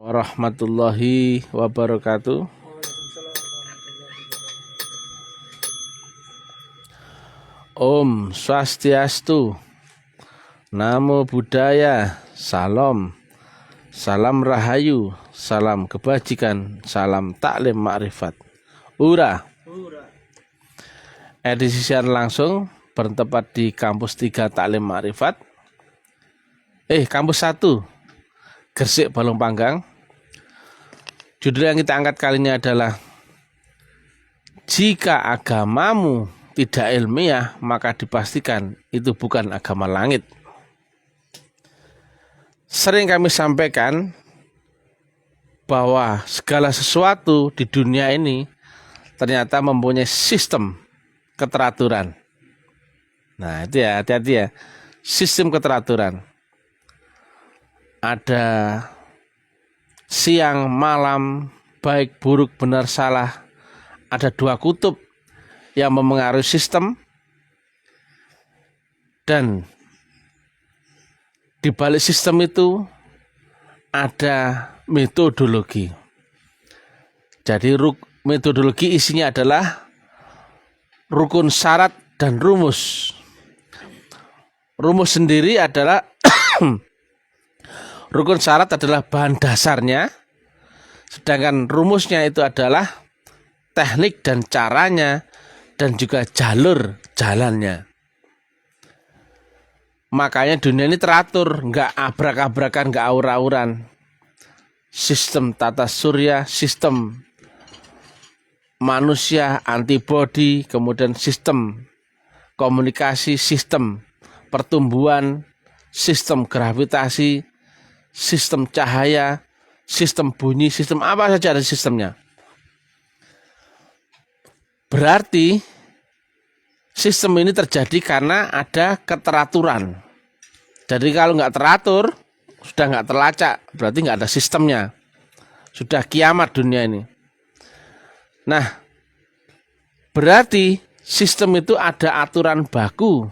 warahmatullahi wabarakatuh. Om Swastiastu, Namo Buddhaya, Salam, Salam Rahayu, Salam Kebajikan, Salam Taklim Ma'rifat. Ura. Edisi siaran langsung bertempat di Kampus 3 Taklim Ma'rifat. Kampus 1 Gresik Balong Panggang. Judul yang kita angkat kali ini adalah jika agamamu tidak ilmiah, maka dipastikan itu bukan agama langit. Sering kami sampaikan bahwa segala sesuatu di dunia ini ternyata mempunyai sistem keteraturan. Nah, itu ya, hati-hati ya. Sistem keteraturan. Ada siang, malam, baik, buruk, benar, salah. Ada dua kutub yang memengaruhi sistem, dan di balik sistem itu ada metodologi. Jadi metodologi isinya adalah rukun syarat dan rumus. Rumus sendiri adalah rukun syarat adalah bahan dasarnya, sedangkan rumusnya itu adalah teknik dan caranya, dan juga jalur jalannya. Makanya dunia ini teratur, nggak abrak-abrakan, nggak aur-auran. Sistem tata surya, sistem manusia, antibodi, kemudian sistem komunikasi, sistem pertumbuhan, sistem gravitasi, sistem cahaya, sistem bunyi, sistem apa saja ada sistemnya. Berarti sistem ini terjadi karena ada keteraturan. Jadi kalau nggak teratur, sudah nggak terlacak, berarti nggak ada sistemnya. Sudah kiamat dunia ini. Nah, berarti sistem itu ada aturan baku,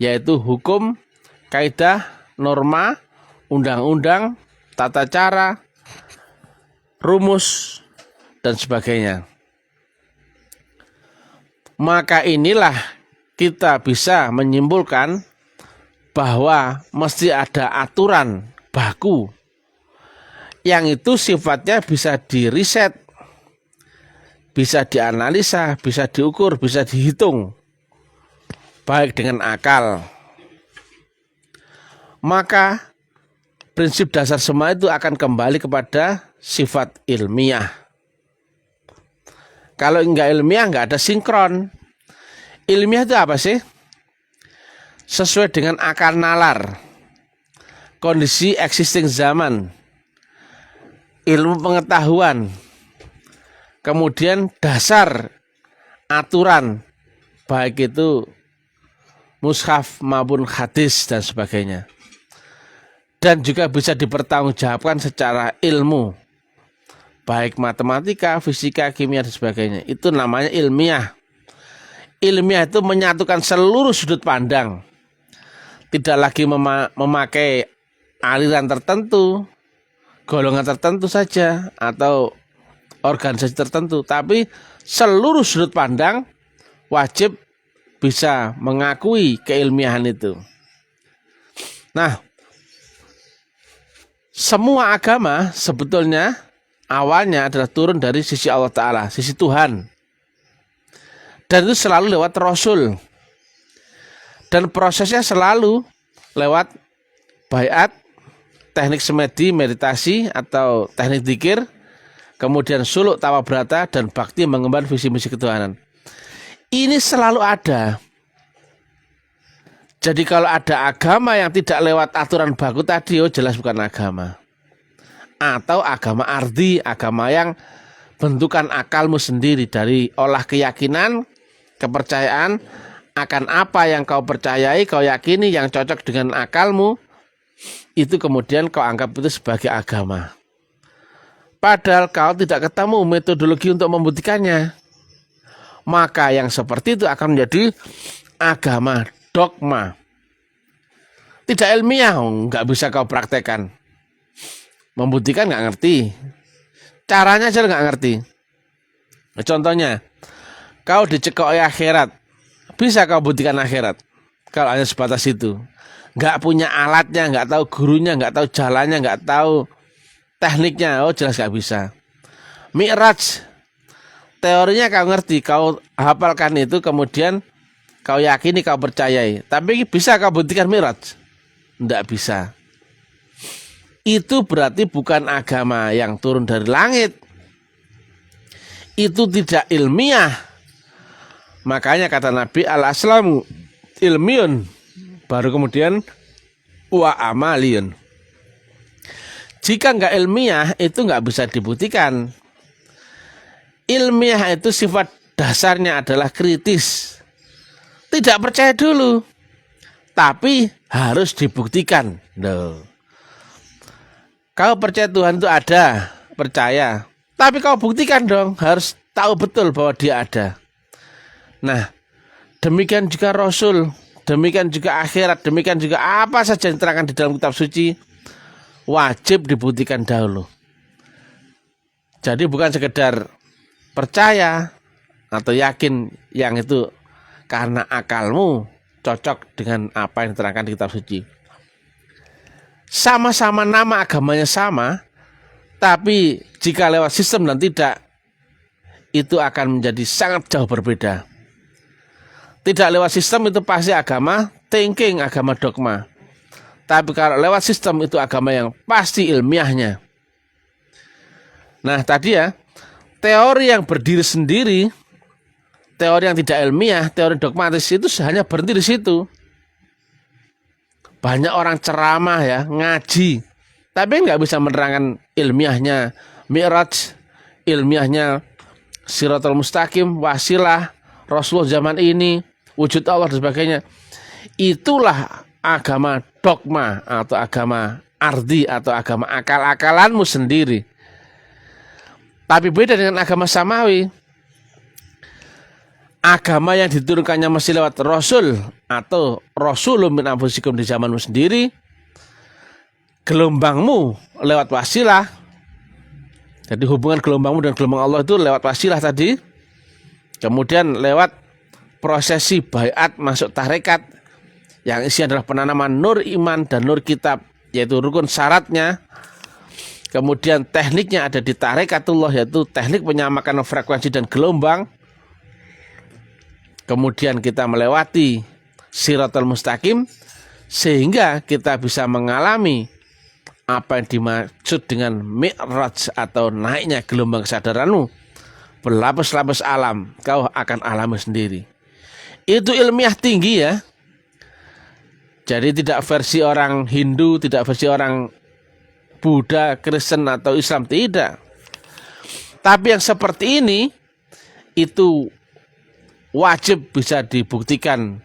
yaitu hukum, kaidah, norma, undang-undang, tata cara, rumus, dan sebagainya. Maka inilah kita bisa menyimpulkan bahwa mesti ada aturan baku yang itu sifatnya bisa diriset, bisa dianalisa, bisa diukur, bisa dihitung, baik dengan akal. Maka prinsip dasar semua itu akan kembali kepada sifat ilmiah. Kalau enggak ilmiah, enggak ada sinkron. Ilmiah itu apa sih? Sesuai dengan akar nalar, kondisi existing zaman, ilmu pengetahuan, kemudian dasar aturan, baik itu mushaf maupun hadis dan sebagainya. Dan juga bisa dipertanggungjawabkan secara ilmu, baik matematika, fisika, kimia, dan sebagainya. Itu namanya ilmiah. Ilmiah itu menyatukan seluruh sudut pandang. Tidak lagi memakai aliran tertentu, golongan tertentu saja, atau organisasi tertentu. Tapi seluruh sudut pandang wajib bisa mengakui keilmiahan itu. Nah, semua agama sebetulnya awalnya adalah turun dari sisi Allah Ta'ala, sisi Tuhan. Dan itu selalu lewat Rasul. Dan prosesnya selalu lewat baiat, teknik semedi, meditasi atau teknik dzikir, kemudian suluk tawabrata, dan bakti mengemban visi misi ketuhanan. Ini selalu ada. Jadi kalau ada agama yang tidak lewat aturan baku tadi, jelas bukan agama. Atau agama ardi, agama yang bentukan akalmu sendiri dari olah keyakinan, kepercayaan akan apa yang kau percayai, kau yakini yang cocok dengan akalmu, itu kemudian kau anggap itu sebagai agama. Padahal kau tidak ketemu metodologi untuk membuktikannya. Maka yang seperti itu akan menjadi agama dogma. Tidak ilmiah, nggak bisa kau praktekkan. Membuktikan nggak ngerti. Caranya aja nggak ngerti. Contohnya, kau dicekoi akhirat. Bisa kau buktikan akhirat. Kalau hanya sebatas itu. Nggak punya alatnya, nggak tahu gurunya, nggak tahu jalannya, nggak tahu tekniknya. Oh jelas nggak bisa. Mi'raj. Teorinya kau ngerti, kau hafalkan itu, kemudian kau yakini, kau percayai. Tapi bisa kau buktikan Mi'raj? Tidak bisa. Itu berarti bukan agama yang turun dari langit. Itu tidak ilmiah. Makanya kata Nabi, al-aslamu ilmiun. Baru kemudian wa amaliyun. Jika nggak ilmiah, itu nggak bisa dibuktikan. Ilmiah itu sifat dasarnya adalah kritis. Tidak percaya dulu, tapi harus dibuktikan. Loh. Kau percaya Tuhan itu ada, percaya. Tapi kau buktikan dong, harus tahu betul bahwa dia ada. Nah, demikian juga Rasul, demikian juga akhirat, demikian juga apa saja yang diterangkan di dalam kitab suci, wajib dibuktikan dahulu. Jadi bukan sekedar percaya atau yakin yang itu karena akalmu cocok dengan apa yang diterangkan di kitab suci. Sama-sama nama agamanya sama, tapi jika lewat sistem dan tidak, itu akan menjadi sangat jauh berbeda. Tidak lewat sistem itu pasti agama thinking, agama dogma. Tapi kalau lewat sistem itu agama yang pasti ilmiahnya. Nah tadi ya, teori yang berdiri sendiri, teori yang tidak ilmiah, teori dogmatis itu hanya berhenti di situ. Banyak orang ceramah ya, ngaji, tapi nggak bisa menerangkan ilmiahnya Mi'raj, ilmiahnya Siratul Mustaqim, wasilah, Rasulullah zaman ini, wujud Allah dan sebagainya. Itulah agama dogma atau agama ardi atau agama akal-akalanmu sendiri. Tapi beda dengan agama samawi. Agama yang diturunkannya masih lewat Rasul atau Rasulun min anfusikum di zamanmu sendiri. Gelombangmu lewat wasilah. Jadi hubungan gelombangmu dan gelombang Allah itu lewat wasilah tadi. Kemudian lewat prosesi baiat masuk tarekat yang isi adalah penanaman nur iman dan nur kitab, yaitu rukun syaratnya. Kemudian tekniknya ada di tarekatullah, yaitu teknik penyamakan frekuensi dan gelombang. Kemudian kita melewati Siratul Mustaqim sehingga kita bisa mengalami apa yang dimaksud dengan mi'raj atau naiknya gelombang kesadaranmu. Berlapis-lapis alam, kau akan alami sendiri. Itu ilmiah tinggi ya. Jadi tidak versi orang Hindu, tidak versi orang Buddha, Kristen atau Islam, tidak. Tapi yang seperti ini itu wajib bisa dibuktikan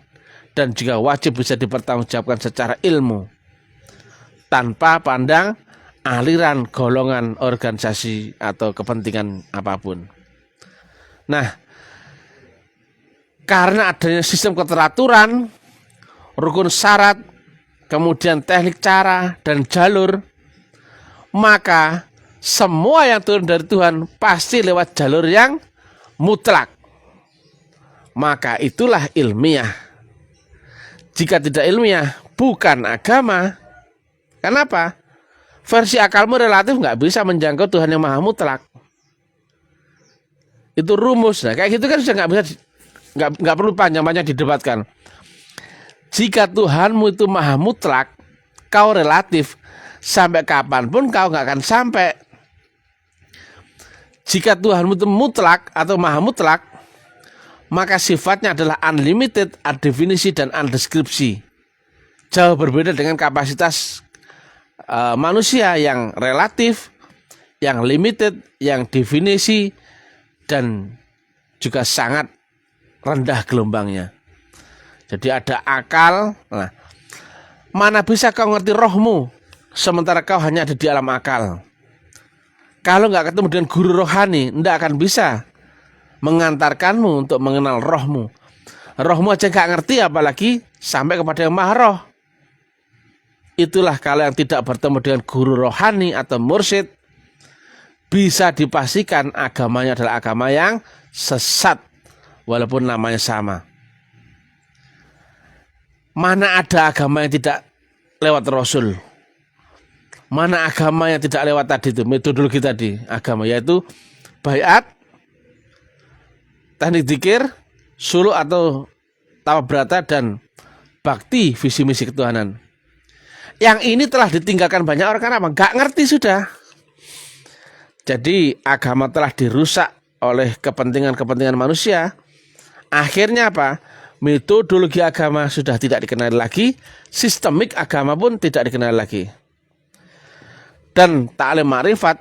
dan juga wajib bisa dipertanggungjawabkan secara ilmu tanpa pandang aliran, golongan, organisasi atau kepentingan apapun. Nah, karena adanya sistem keteraturan, rukun syarat, kemudian teknik cara dan jalur, maka semua yang turun dari Tuhan pasti lewat jalur yang mutlak. Maka itulah ilmiah. Jika tidak ilmiah, bukan agama. Kenapa? Versi akalmu relatif nggak bisa menjangkau Tuhan yang maha mutlak. Itu rumus. Nah, kayak gitu kan sudah nggak bisa, nggak perlu panjang-panjang didebatkan. Jika Tuhanmu itu maha mutlak, kau relatif, sampai kapanpun kau nggak akan sampai. Jika Tuhanmu itu mutlak atau maha mutlak, maka sifatnya adalah unlimited, undefinisi, dan undeskripsi. Jauh berbeda dengan kapasitas manusia yang relatif, yang limited, yang definisi, dan juga sangat rendah gelombangnya. Jadi ada akal. Nah, mana bisa kau ngerti rohmu sementara kau hanya ada di alam akal? Kalau nggak ketemu dengan guru rohani, nggak akan bisa mengantarkanmu untuk mengenal rohmu. Rohmu aja nggak ngerti, apalagi sampai kepada yang maha roh. itulah kalau yang tidak bertemu dengan guru rohani atau mursyid, bisa dipastikan agamanya adalah agama yang sesat, walaupun namanya sama. Mana ada agama yang tidak lewat Rasul? Mana agama yang tidak lewat tadi itu, metodologi tadi, agama, yaitu baiat, teknik dzikir, suluk atau tawabrata, dan bakti visi misi ketuhanan. Yang ini telah ditinggalkan banyak orang karena apa? Gak ngerti sudah. Jadi agama telah dirusak oleh kepentingan-kepentingan manusia. Akhirnya apa? Metodologi agama sudah tidak dikenal lagi, sistemik agama pun tidak dikenal lagi. Dan ta'lim ma'rifat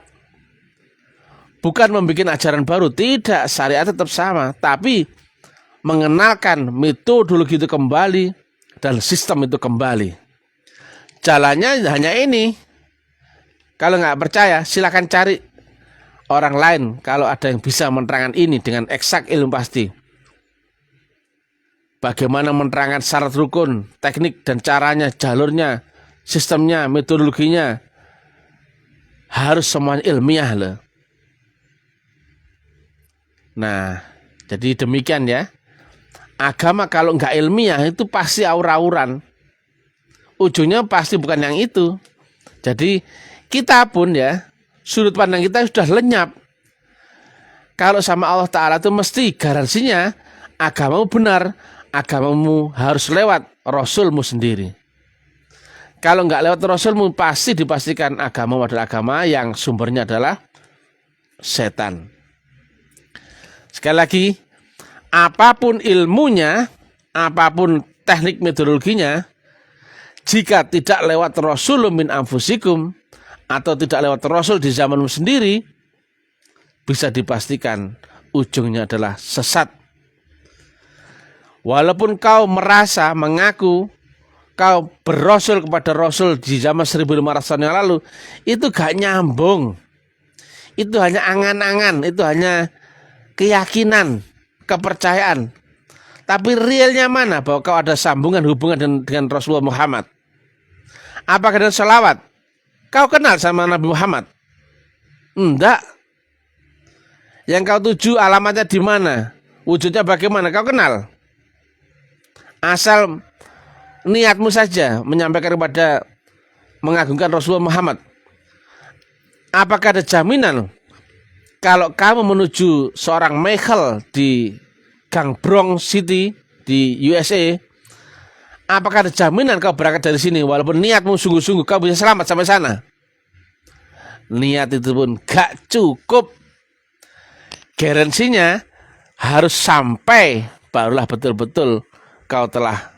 bukan membuat ajaran baru, tidak, syariat tetap sama, tapi mengenalkan metodologi itu kembali dan sistem itu kembali. Jalannya hanya ini. Kalau nggak percaya, silakan cari orang lain kalau ada yang bisa menerangkan ini dengan eksak ilmu pasti. Bagaimana menerangkan syarat rukun, teknik dan caranya, jalurnya, sistemnya, metodologinya, harus semuanya ilmiah loh. Nah, jadi demikian ya. Agama kalau nggak ilmiah itu pasti aur-auran. Ujungnya pasti bukan yang itu. Jadi kita pun ya, sudut pandang kita sudah lenyap. Kalau sama Allah Ta'ala itu mesti garansinya agamamu benar, agamamu harus lewat Rasulmu sendiri. Kalau nggak lewat Rasulmu, pasti dipastikan agamamu adalah agama yang sumbernya adalah setan. Sekali lagi, apapun ilmunya, apapun teknik metodologinya, jika tidak lewat Rasulun min anfusikum atau tidak lewat Rasul di zamanmu sendiri, bisa dipastikan ujungnya adalah sesat. Walaupun kau merasa, mengaku kau berrasul kepada Rasul di zaman 1500 tahun yang lalu, itu gak nyambung. Itu hanya angan-angan, itu hanya keyakinan, kepercayaan. Tapi realnya mana bahwa kau ada sambungan hubungan dengan Rasulullah Muhammad? Apakah dengan selawat? Kau kenal sama Nabi Muhammad? Enggak. Yang kau tuju alamatnya di mana? Wujudnya bagaimana? Kau kenal? Asal niatmu saja menyampaikan kepada mengagungkan Rasulullah Muhammad. Apakah ada jaminan kalau kamu menuju seorang Michael di Gang Bronx City di USA, apakah ada jaminan kau berangkat dari sini walaupun niatmu sungguh-sungguh kau bisa selamat sampai sana? Niat itu pun gak cukup. Garansinya harus sampai, barulah betul-betul kau telah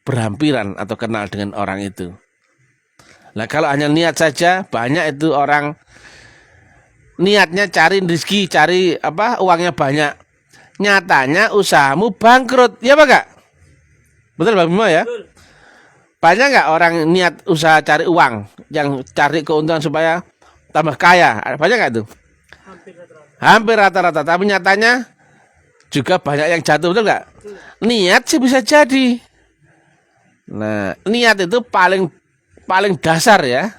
berhampiran atau kenal dengan orang itu. Nah, kalau hanya niat saja, banyak itu orang niatnya cari rezeki, cari uangnya banyak. Nyatanya usahamu bangkrut, ya Pak Kak? Betul Pak Bimo ya? Betul. Banyak nggak orang niat usaha cari uang, yang cari keuntungan supaya tambah kaya? Banyak nggak tuh? Hampir rata-rata. Tapi nyatanya juga banyak yang jatuh, betul nggak? Niat sih bisa jadi. Nah, niat itu paling dasar ya.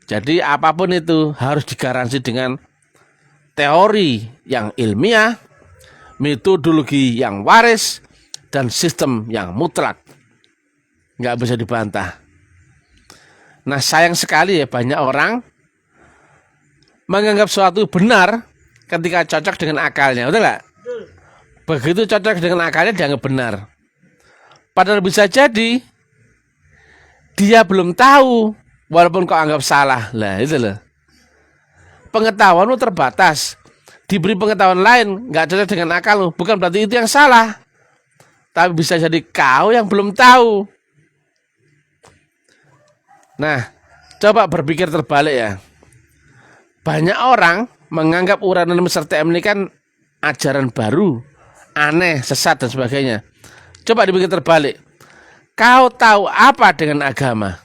Jadi apapun itu harus digaransi dengan teori yang ilmiah, metodologi yang waris, dan sistem yang mutlak. Nggak bisa dibantah. Nah, sayang sekali ya banyak orang menganggap suatu benar ketika cocok dengan akalnya, betul nggak? Begitu cocok dengan akalnya dianggap benar. Padahal bisa jadi dia belum tahu, walaupun kau anggap salah. Lah itu loh. Pengetahuanmu terbatas. Diberi pengetahuan lain nggak cocok dengan akalmu, bukan berarti itu yang salah. Tapi bisa jadi kau yang belum tahu. Nah, coba berpikir terbalik ya. Banyak orang menganggap Uranus serta M ini kan ajaran baru, aneh, sesat dan sebagainya. Coba dipikir terbalik. Kau tahu apa dengan agama?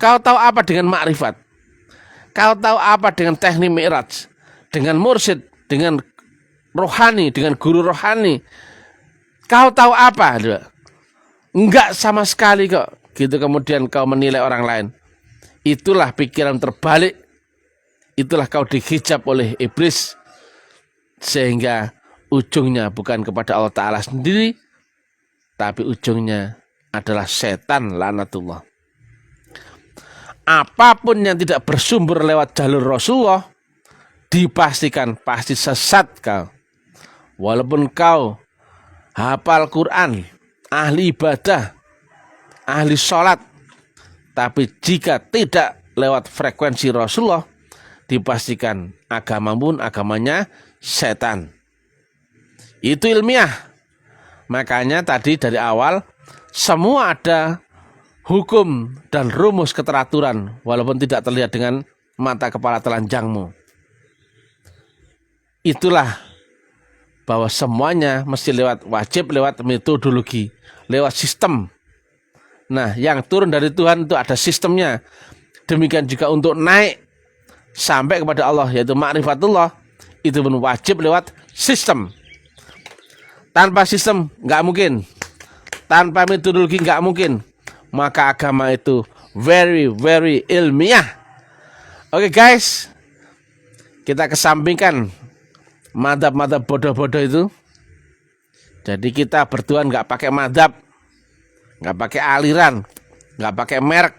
Kau tahu apa dengan makrifat? Kau tahu apa dengan teknik mi'raj? Dengan mursyid, dengan rohani, dengan guru rohani? Kau tahu apa? Enggak sama sekali kok. Gitu kemudian kau menilai orang lain. Itulah pikiran terbalik. Itulah kau dihijab oleh iblis. Sehingga ujungnya bukan kepada Allah Ta'ala sendiri, tapi ujungnya adalah setan laknatullah. Apapun yang tidak bersumber lewat jalur Rasulullah, dipastikan pasti sesat kau. Walaupun kau hafal Quran, ahli ibadah, ahli sholat, tapi jika tidak lewat frekuensi Rasulullah, dipastikan agama pun agamanya setan. Itu ilmiah. Makanya tadi dari awal semua ada hukum dan rumus keteraturan walaupun tidak terlihat dengan mata kepala telanjangmu. Itulah bahwa semuanya mesti wajib lewat metodologi, lewat sistem. Nah, yang turun dari Tuhan itu ada sistemnya. Demikian juga untuk naik sampai kepada Allah, yaitu ma'rifatullah, itu pun wajib lewat sistem. Tanpa sistem nggak mungkin, tanpa metodologi nggak mungkin. Maka agama itu very ilmiah. Oke guys, kita kesampingkan madhab bodoh-bodoh itu. Jadi kita bertuhan nggak pakai madhab, nggak pakai aliran, nggak pakai merek,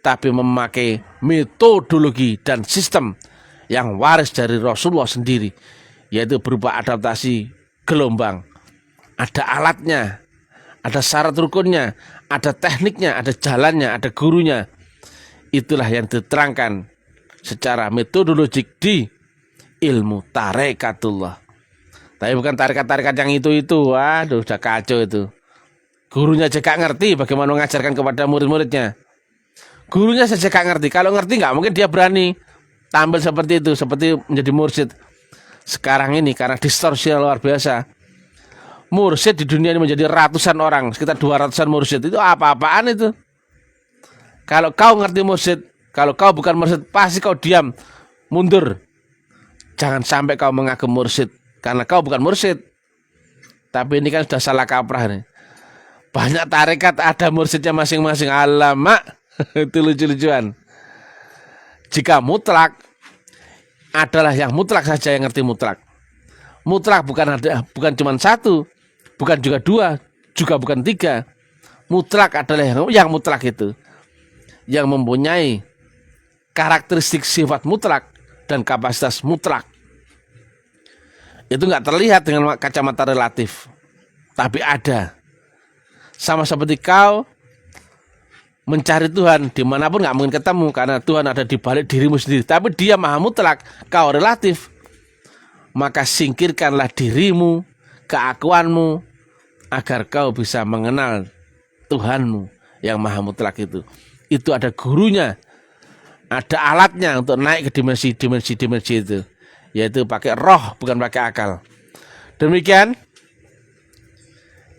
tapi memakai metodologi dan sistem yang waris dari Rasulullah sendiri, yaitu berupa adaptasi gelombang. Ada alatnya, ada syarat rukunnya, ada tekniknya, ada jalannya, ada gurunya. Itulah yang diterangkan secara metodologik di ilmu tarekatullah. Tapi bukan tarekat-tarekat yang itu. Waduh, udah kacau itu. Gurunya aja gak ngerti bagaimana mengajarkan kepada murid-muridnya. Gurunya saja gak ngerti. Kalau ngerti gak mungkin dia berani tampil seperti itu, seperti menjadi mursyid. Sekarang ini karena distorsi luar biasa, mursyid di dunia ini menjadi ratusan orang, sekitar 200-an mursyid. Itu apa-apaan itu? Kalau kau ngerti mursyid, kalau kau bukan mursyid, pasti kau diam, mundur. Jangan sampai kau mengaku mursyid, karena kau bukan mursyid. Tapi ini kan sudah salah kaprah nih. Banyak tarekat ada mursyidnya masing-masing. Alamak, itu lucu-lucuan. Jika mutlak, adalah yang mutlak saja yang ngerti mutlak. Mutlak bukan cuma satu, bukan juga dua, juga bukan tiga. Mutlak adalah yang mutlak itu, yang mempunyai karakteristik sifat mutlak dan kapasitas mutlak. Itu nggak terlihat dengan kacamata relatif, tapi ada. Sama seperti kau mencari Tuhan dimanapun nggak mungkin ketemu, karena Tuhan ada di balik dirimu sendiri. Tapi Dia maha mutlak, kau relatif. Maka singkirkanlah dirimu, keakuanmu, agar kau bisa mengenal Tuhanmu yang maha mutlak itu. Itu ada gurunya, ada alatnya untuk naik ke dimensi itu, yaitu pakai roh, bukan pakai akal. Demikian.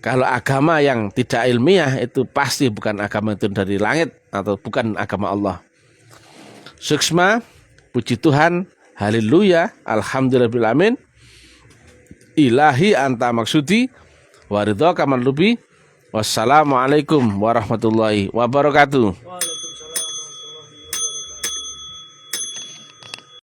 Kalau agama yang tidak ilmiah itu pasti bukan agama itu dari langit atau bukan agama Allah. Suksma, puji Tuhan, haleluya, alhamdulillahirrahmanirrahim. Ilahi anta maksudi, waridho kaman lubi. Wassalamualaikum warahmatullahi wabarakatuh.